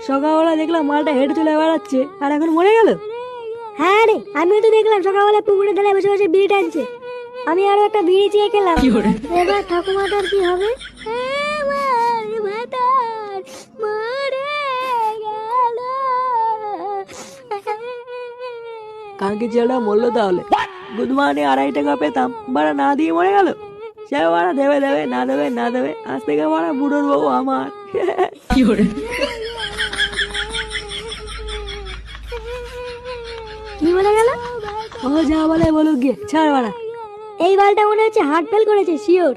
সকালবেলা দেখলাম মালটা হেঁটে চলে বেড়াচ্ছে আর এখন মরে গেল। হ্যাঁ রে, আমিও তো দেখলাম সকালবেলা পুকুরে ধারে বসে বসে বিড়ি টানছে। আমি আরো একটা বিড়ি চেয়ে খেলাম। এবার ঠাকুমাটার কি হবে? কালকে ছেলেটা মরলো তাহলে। গুড মর্নিং 2.5 টাকা পেতাম, বাড়া না দিয়ে মরে গেল। সে বাড়া দেবে দেবে না দেবে না দেবে, আজ থেকে বাড়া বুড়োর বউ আমার। কি বলে গেল? ও যা বলে বলুক গিয়ে, ছাড় বাড়া। এই বালটা মনে হচ্ছে হার্ট ফেল করেছে, শিওর।